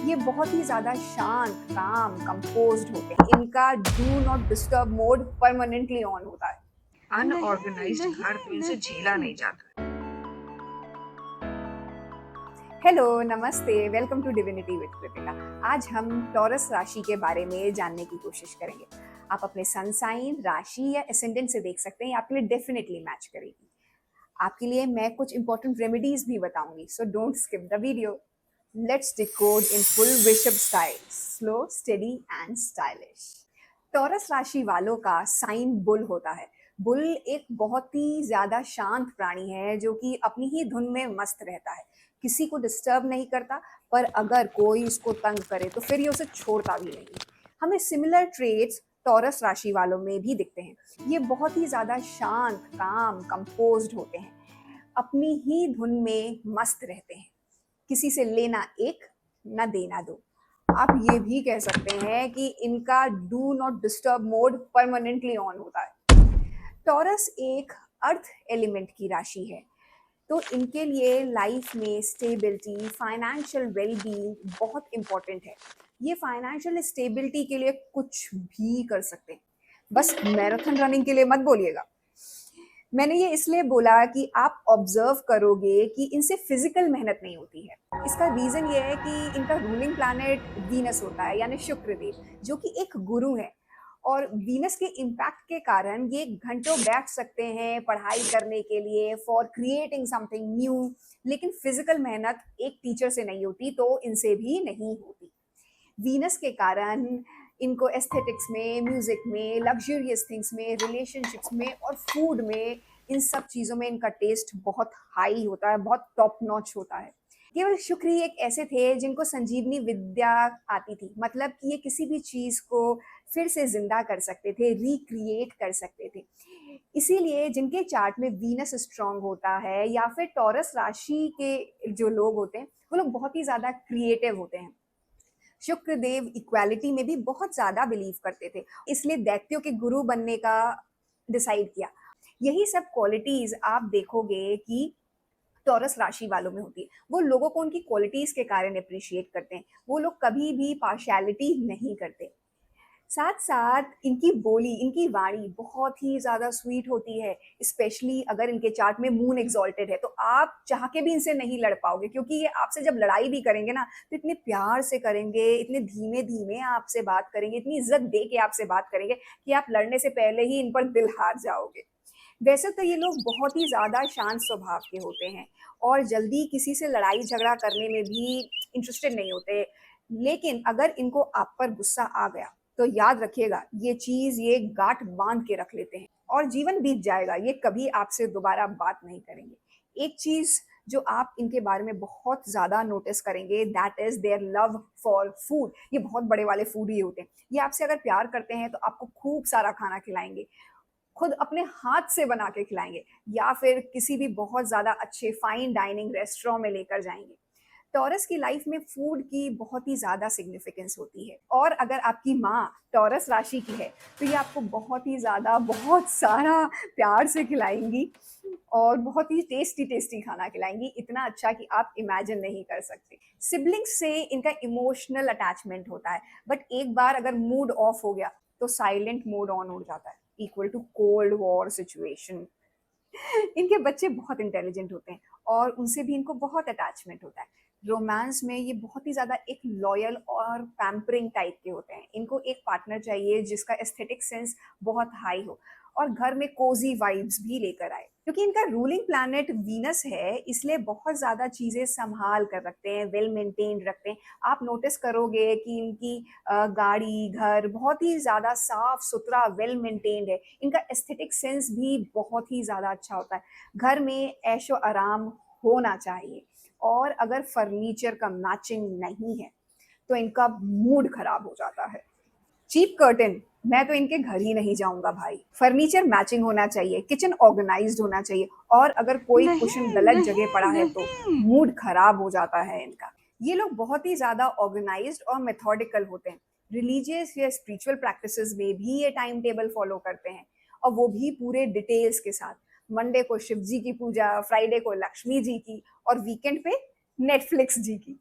ये बहुत ही ज़्यादा शांत, काम, कंपोज़्ड होते हैं। इनका do not disturb mode permanently on होता है। नहीं, अनऑर्गेनाइज्ड घर नहीं, तो इनसे झेला नहीं। नहीं जाता है। हेलो, नमस्ते, welcome to divinity with Kritika. आज हम टॉरस राशि के बारे में जानने की कोशिश करेंगे। आप अपने सन साइन, राशि या एसेंडेंट से देख सकते हैं, ये आपके लिए डेफिनेटली मैच करेगी। आपके लिए मैं कुछ इंपॉर्टेंट रेमेडीज भी बताऊंगी, so don't skip the video. Let's decode in full वृषभ style, slow, steady and stylish. Taurus राशि वालों का साइन बुल होता है। बुल एक बहुत ही ज्यादा शांत प्राणी है जो कि अपनी ही धुन में मस्त रहता है, किसी को डिस्टर्ब नहीं करता, पर अगर कोई इसको तंग करे तो फिर ये उसे छोड़ता भी नहीं। हमें सिमिलर ट्रेट्स टॉरस राशि वालों में भी दिखते हैं। ये बहुत ही ज्यादा शांत, काम, कंपोज्ड होते हैं, अपनी ही धुन में मस्त रहते हैं, किसी से लेना एक ना देना दो। आप ये भी कह सकते हैं कि इनका do not disturb mode permanently on होता है। टॉरस एक अर्थ एलिमेंट की राशि है, तो इनके लिए लाइफ में स्टेबिलिटी, फाइनेंशियल वेलबींग बहुत इंपॉर्टेंट है। ये फाइनेंशियल स्टेबिलिटी के लिए कुछ भी कर सकते हैं। बस मैराथन रनिंग के लिए मत बोलिएगा। मैंने ये इसलिए बोला कि आप ऑब्जर्व करोगे कि इनसे फिजिकल मेहनत नहीं होती है। इसका रीजन ये है कि इनका रूलिंग प्लैनेट वीनस होता है, यानी शुक्र देव, जो कि एक गुरु है। और वीनस के इम्पैक्ट के कारण ये घंटों बैठ सकते हैं पढ़ाई करने के लिए, फॉर क्रिएटिंग समथिंग न्यू। लेकिन फिजिकल मेहनत एक टीचर से नहीं होती, तो इनसे भी नहीं होती। वीनस के कारण इनको एस्थेटिक्स में, म्यूजिक में, लग्जरियस थिंग्स में, रिलेशनशिप्स में और फूड में, इन सब चीज़ों में इनका टेस्ट बहुत हाई होता है, बहुत टॉप नॉच होता है। केवल शुक्र ही एक ऐसे थे जिनको संजीवनी विद्या आती थी, मतलब कि ये किसी भी चीज़ को फिर से जिंदा कर सकते थे, रिक्रिएट कर सकते थे। इसीलिए जिनके चार्ट में वीनस स्ट्रांग होता है या फिर टॉरस राशि के जो लोग होते हैं, वो लोग बहुत ही ज़्यादा क्रिएटिव होते हैं। शुक्रदेव इक्वालिटी में भी बहुत ज्यादा बिलीव करते थे, इसलिए दैत्यों के गुरु बनने का डिसाइड किया। यही सब क्वालिटीज आप देखोगे कि टॉरस राशि वालों में होती है। वो लोगों को उनकी क्वालिटीज के कारण अप्रिशिएट करते हैं, वो लोग कभी भी पार्शियलिटी नहीं करते। साथ साथ इनकी बोली, इनकी वाणी बहुत ही ज़्यादा स्वीट होती है। स्पेशली अगर इनके चार्ट में मून एग्जॉल्टेड है, तो आप चाह के भी इनसे नहीं लड़ पाओगे, क्योंकि ये आपसे जब लड़ाई भी करेंगे ना, तो इतने प्यार से करेंगे, इतने धीमे धीमे आपसे बात करेंगे, इतनी इज्जत दे के आपसे बात करेंगे कि आप लड़ने से पहले ही इन पर दिल हार जाओगे। वैसे तो ये लोग बहुत ही ज़्यादा शांत स्वभाव के होते हैं और जल्दी किसी से लड़ाई झगड़ा करने में भी इंटरेस्टेड नहीं होते। लेकिन अगर इनको आप पर गुस्सा आ गया, तो याद रखिएगा, ये चीज ये गांठ बांध के रख लेते हैं और जीवन बीत जाएगा, ये कभी आपसे दोबारा बात नहीं करेंगे। एक चीज जो आप इनके बारे में बहुत ज्यादा नोटिस करेंगे, that is their love for food. ये बहुत बड़े वाले फूड ही होते हैं। ये आपसे अगर प्यार करते हैं तो आपको खूब सारा खाना खिलाएंगे, खुद अपने हाथ से बना के खिलाएंगे, या फिर किसी भी बहुत ज्यादा अच्छे फाइन डाइनिंग रेस्टोरेंट में लेकर जाएंगे। टॉरस की लाइफ में फूड की बहुत ही ज़्यादा सिग्निफिकेंस होती है, और अगर आपकी माँ टॉरस राशि की है तो ये आपको बहुत ही ज़्यादा, बहुत सारा प्यार से खिलाएंगी और बहुत ही टेस्टी टेस्टी खाना खिलाएंगी, इतना अच्छा कि आप इमेजिन नहीं कर सकते। सिबलिंग्स से इनका इमोशनल अटैचमेंट होता है, बट एक बार अगर मूड ऑफ हो गया तो साइलेंट मोड ऑन हो जाता है, equal to cold war situation. इनके बच्चे बहुत इंटेलिजेंट होते हैं और उनसे भी इनको बहुत अटैचमेंट होता है। रोमांस में ये बहुत ही ज्यादा एक लॉयल और पैम्परिंग टाइप के होते हैं। इनको एक पार्टनर चाहिए जिसका एस्थेटिक सेंस बहुत हाई हो और घर में कोजी वाइब्स भी लेकर आए। क्योंकि इनका रूलिंग प्लैनेट वीनस है, इसलिए बहुत ज्यादा चीजें संभाल कर रखते हैं, वेल मेंटेन्ड रखते हैं। आप नोटिस करोगे कि इनकी गाड़ी, घर बहुत ही ज्यादा साफ सुथरा, वेल मेंटेन्ड है। इनका एस्थेटिक सेंस भी बहुत ही ज्यादा अच्छा होता है। घर में ऐशो आराम होना चाहिए, और अगर फर्नीचर का मैचिंग नहीं है तो इनका मूड खराब हो जाता है। चीप कर्टन, मैं तो इनके घर ही नहीं जाऊंगा भाई। फर्नीचर मैचिंग होना चाहिए, किचन ऑर्गेनाइज्ड होना चाहिए, और अगर कोई कुशन नहीं, गलत जगह नहीं, पड़ा है तो नहीं। मूड खराब हो जाता है इनका। ये लोग बहुत ही ज्यादा ऑर्गेनाइज्ड और मेथोडिकल होते हैं। रिलीजियस या स्पिरिचुअल प्रैक्टिसेस में भी ये टाइम टेबल फॉलो करते हैं, और वो भी पूरे डिटेल्स के साथ। मंडे को शिव जी की पूजा, फ्राइडे को लक्ष्मी जी की, और वीकेंड पे नेटफ्लिक्स जी की।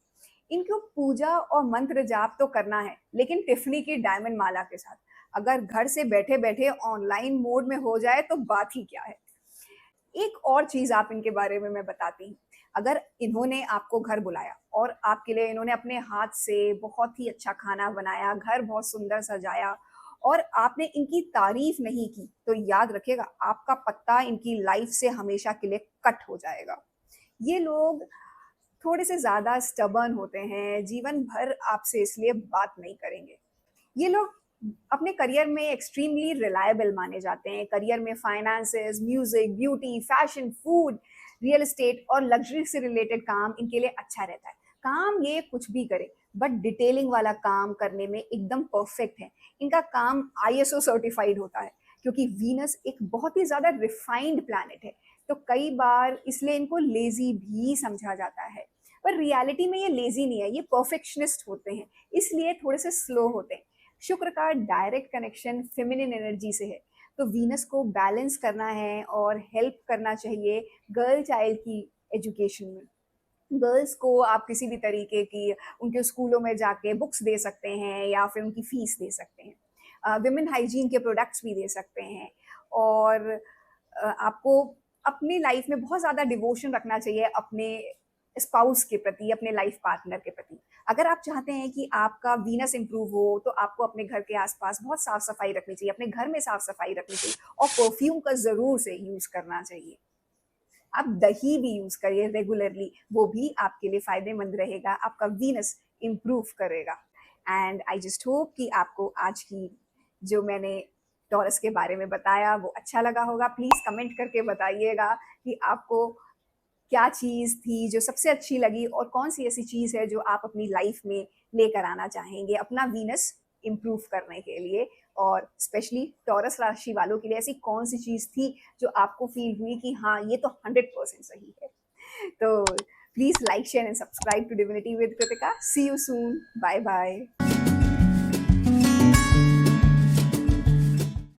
इनको पूजा और मंत्र जाप तो करना है, लेकिन टिफनी की डायमंड माला के साथ। अगर घर से बैठे बैठे ऑनलाइन मोड में हो जाए तो बात ही क्या है। एक और चीज आप इनके बारे में मैं बताती हूँ। अगर इन्होंने आपको घर बुलाया और आपके लिए इन्होंने अपने हाथ से बहुत ही अच्छा खाना बनाया, घर बहुत सुंदर सजाया, और आपने इनकी तारीफ नहीं की, तो याद रखिएगा आपका पत्ता इनकी लाइफ से हमेशा के लिए कट हो जाएगा। ये लोग थोड़े से ज्यादा स्टबर्न होते हैं, जीवन भर आपसे इसलिए बात नहीं करेंगे। ये लोग अपने करियर में एक्सट्रीमली रिलायबल माने जाते हैं। करियर में finances, music, beauty, fashion, food, real estate और लग्जरी से रिलेटेड काम इनके लिए अच्छा रहता है। काम ये कुछ भी करे, बट डिटेलिंग वाला काम करने में एकदम परफेक्ट है। इनका काम आईएसओ सर्टिफाइड होता है, क्योंकि वीनस एक बहुत ही ज्यादा रिफाइंड प्लैनेट है। तो कई बार इसलिए इनको लेजी भी समझा जाता है, पर रियलिटी में ये लेजी नहीं है, ये परफेक्शनिस्ट होते हैं, इसलिए थोड़े से स्लो होते हैं। शुक्र का डायरेक्ट कनेक्शन फेमिनिन एनर्जी से है, तो वीनस को बैलेंस करना है और हेल्प करना चाहिए गर्ल चाइल्ड की एजुकेशन में। गर्ल्स को आप किसी भी तरीके की उनके स्कूलों में जाके बुक्स दे सकते हैं या फिर उनकी फीस दे सकते हैं। विमेन हाइजीन के प्रोडक्ट्स भी दे सकते हैं। और आपको अपनी लाइफ में बहुत ज़्यादा डिवोशन रखना चाहिए अपने स्पाउस के प्रति, अपने लाइफ पार्टनर के प्रति। अगर आप चाहते हैं कि आपका वीनस इंप्रूव हो, तो आपको अपने घर के आसपास बहुत साफ सफाई रखनी चाहिए, अपने घर में साफ सफाई रखनी चाहिए, और परफ्यूम का जरूर से यूज करना चाहिए। आप दही भी यूज करिए रेगुलरली, वो भी आपके लिए फायदेमंद रहेगा, आपका वीनस इंप्रूव करेगा। एंड आई जस्ट होप कि आपको आज की जो मैंने टॉरस के बारे में बताया वो अच्छा लगा होगा। प्लीज कमेंट करके बताइएगा कि आपको क्या चीज थी जो सबसे अच्छी लगी, और कौन सी ऐसी चीज है जो आप अपनी लाइफ में लेकर आना चाहेंगे अपना वीनस इंप्रूव करने के लिए। और स्पेशली टॉरस राशि वालों के लिए ऐसी कौन सी चीज थी जो आपको फील हुई कि हाँ ये तो 100% सही है। तो please like share and subscribe to divinity with Kritika. See you soon, bye bye.